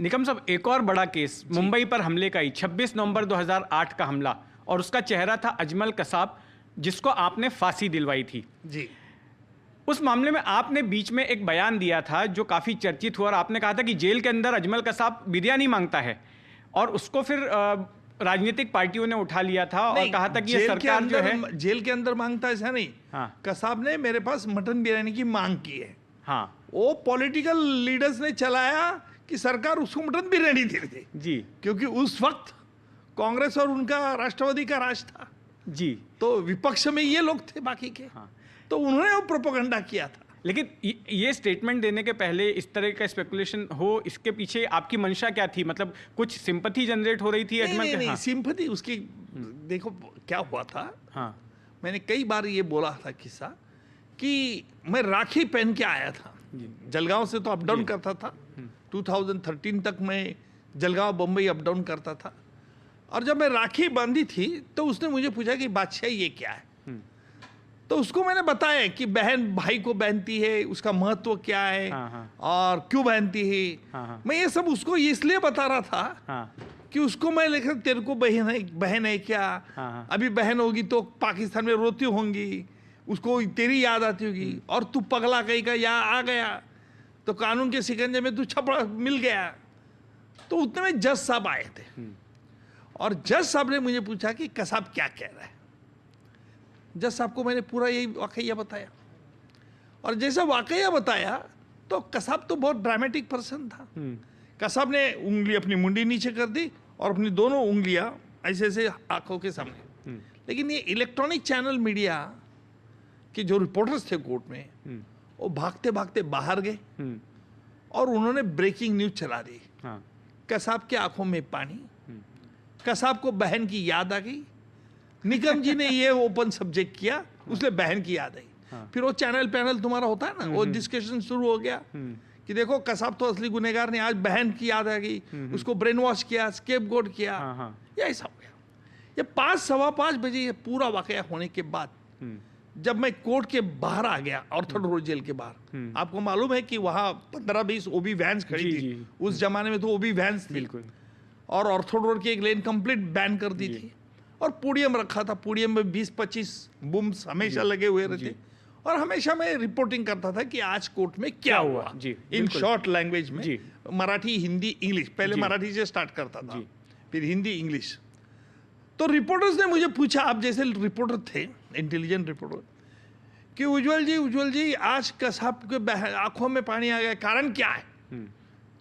निकम साहब, एक और बड़ा केस मुंबई पर हमले का ही 26 नवंबर 2008 का हमला, और उसका चेहरा था अजमल कसाब, जिसको आपने फांसी दिलवाई थी जी। उस मामले में आपने बीच में एक बयान दिया था जो काफी चर्चित हुआ, और आपने कहा था कि जेल के अंदर अजमल कसाब बिरयानी मांगता है, और उसको फिर राजनीतिक पार्टियों ने उठा लिया था और कहा था कि ये सरकार जो है जेल के अंदर मांगता है, ऐसा नहीं। हाँ। कसाब ने मेरे पास मटन बिरयानी की मांग की है। हाँ, वो पॉलिटिकल लीडर्स ने चलाया कि सरकार उसको मटन बिरयानी दे दे जी, क्योंकि उस वक्त कांग्रेस और उनका राष्ट्रवादी का राज था जी, तो विपक्ष में ये लोग थे बाकी के। हाँ। तो उन्होंने वो प्रोपेगेंडा किया था। लेकिन ये स्टेटमेंट देने के पहले इस तरह का स्पेकुलेशन हो, इसके पीछे आपकी मंशा क्या थी? मतलब कुछ सिंपैथी जनरेट हो रही थी अजमल के? नहीं, हाँ। सिंपैथी उसकी देखो क्या हुआ था। हाँ, मैंने कई बार ये बोला था किस्सा कि मैं राखी पहन के आया था। जलगांव से तो अप डाउन करता था। 2013 तक मैं जलगांव बम्बई अप डाउन करता था, और जब मैं राखी बांधी थी तो उसने मुझे पूछा कि बादशाह ये क्या है। तो उसको मैंने बताया कि बहन भाई को बहनती है, उसका महत्व क्या है। हाँ। और क्यों बहनती है। हाँ। मैं ये सब उसको इसलिए बता रहा था हाँ। कि उसको मैं लेकर तेरे को बहन है क्या। हाँ। अभी बहन होगी तो पाकिस्तान में रोती होंगी, उसको तेरी याद आती होगी, और तू पगला कहीं का यहाँ आ गया तो कानून के शिकंजे में तू छपड़ा मिल गया। तो उतने में जज साहब आए थे, और जज साहब ने मुझे पूछा कि कसाब क्या कह रहा है। जज साहब को मैंने पूरा यही वाकया बताया, और जैसा वाकया बताया तो कसाब तो बहुत ड्रामेटिक पर्सन था। कसाब ने उंगली अपनी मुंडी नीचे कर दी और अपनी दोनों उंगलियां ऐसे ऐसे आंखों के सामने। लेकिन ये इलेक्ट्रॉनिक चैनल मीडिया के जो रिपोर्टर्स थे कोर्ट में, वो भागते भागते बाहर गए और उन्होंने ब्रेकिंग न्यूज चला दी। हाँ। कसाब के आंखों में पानी, कसाब को बहन की याद आ गई। निकम जी ने ये ओपन सब्जेक्ट किया, उसने बहन की याद आई। फिर वो चैनल पैनल तुम्हारा होता है ना, वो डिस्कशन शुरू हो गया कि देखो कसाब तो असली गुनहगार नहीं, आज बहन की याद आ गई, उसको ब्रेन वॉश किया, स्केपगोट किया। ये ऐसा हो गया। ये 5 सवा 5 बजे ये पूरा वाकया होने के बाद जब मैं कोर्ट के बाहर आ गया, ऑर्थर रोड जेल के बाहर, आपको मालूम है कि वहाँ 15-20 ओबी वैन्स खड़ी थी। उस जमाने में तो ओबी वैन्स थी, और ऑर्थर रोड की एक लेन कंप्लीट बैन कर दी थी, और पोडियम रखा था। पोडियम में 20-25 बूम्स हमेशा लगे हुए रहते, और हमेशा मैं रिपोर्टिंग करता था कि आज कोर्ट में क्या हुआ इन शॉर्ट लैंग्वेज में, मराठी, हिंदी, इंग्लिश। पहले मराठी से स्टार्ट करता था, फिर हिंदी, इंग्लिश। तो रिपोर्टर्स ने मुझे पूछा, आप जैसे रिपोर्टर थे, इंटेलिजेंट रिपोर्टर, कि उज्जवल जी आज कसाब के आंखों में पानी आ गया, कारण क्या है।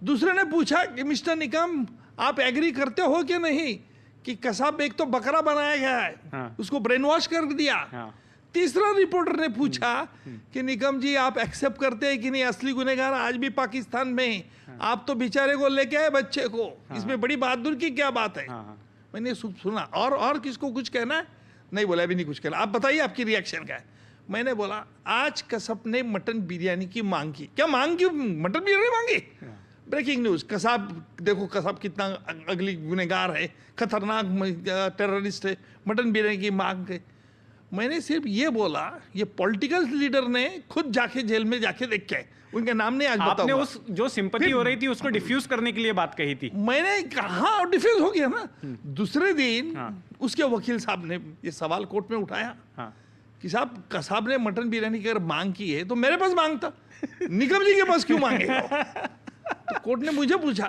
दूसरे ने पूछा कि मिस्टर निकम, आप एग्री करते हो कि नहीं कि कसाब एक तो बकरा बनाया गया है, उसको ब्रेन वॉश कर दिया। तीसरा रिपोर्टर ने पूछा कि निकम जी आप एक्सेप्ट करते हैं कि नहीं, असली गुनहगार आज भी पाकिस्तान में, आप तो बेचारे को लेके आए बच्चे को, इसमें बड़ी बहादुर की क्या बात है। मैंने सुना, और किसको कुछ कहना है? नहीं बोला, अभी नहीं कुछ कहना, आप बताइए आपकी रिएक्शन क्या है। मैंने बोला आज कसाब ने मटन बिरयानी की मांग की। क्या मांग की? मटन बिरयानी मांगी। ब्रेकिंग न्यूज, कसाब देखो कसाब कितना अगली गुनहगार है, खतरनाक टेररिस्ट है, मटन बिरयानी की मांग है। मैंने सिर्फ ये बोला, ये पॉलिटिकल लीडर ने खुद जाके जेल में जाके देख के, उनके नाम नहीं आज बताऊंगा। आपने उस जो सिंपैथी हो रही थी उसको डिफ्यूज करने के लिए बात कही थी। मैंने कहा डिफ्यूज हो गया ना। दूसरे दिन उसके वकील साहब ने ये सवाल कोर्ट में उठाया कि साहब कसाब ने मटन बिरयानी की अगर मांग की है तो मेरे पास मांगता, निकम जी के पास क्यों मांगेगा। तो कोर्ट ने मुझे पूछा,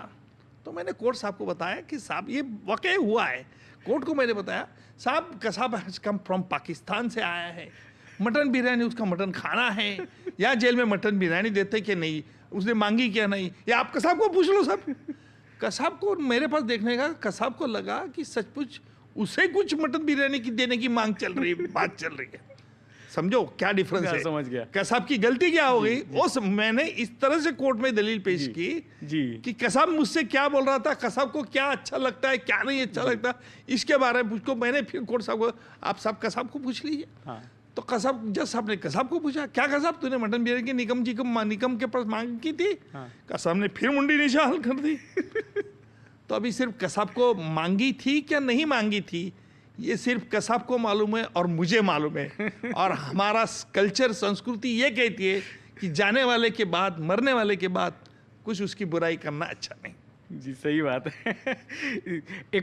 तो मैंने कोर्ट साहब को बताया कि साहब ये वाकई हुआ है। कोर्ट को मैंने बताया, साहब Kasab has come from Pakistan से आया है, मटन बिरयानी उसका मटन खाना है, या जेल में मटन बिरयानी देते कि नहीं, उसने मांगी क्या नहीं, या आप कसाब को पूछ लो। साहब कसाब को मेरे पास देखने का, कसाब को लगा कि सचमुच उसे कुछ मटन बिरयानी की देने की मांग चल रही है, बात चल रही है। समझो क्या डिफरेंस है। समझ गया। कसाब की गलती क्या हो गई, वो मैंने इस तरह से कोर्ट में दलील पेश की कि कसाब मुझसे क्या बोल रहा था, कसाब को क्या अच्छा लगता है, क्या नहीं अच्छा लगता, इसके बारे में पूछो। मैंने फिर कोर्ट साहब को, आप साहब कसाब को पूछ लीजिए। तो कसाब, जज साहब ने कसाब को पूछा, क्या कसाब तूने मटन बिरयानी की निकम के पास मांग की थी। कसाब ने फिर मुंडी नीचे हाल कर दी। तो अभी सिर्फ कसाब को मांगी थी क्या नहीं मांगी थी, ये सिर्फ कसाब को मालूम है और मुझे मालूम है। और हमारा कल्चर, संस्कृति ये कहती है कि जाने वाले के बाद, मरने वाले के बाद कुछ उसकी बुराई करना अच्छा नहीं। जी, सही बात है। एक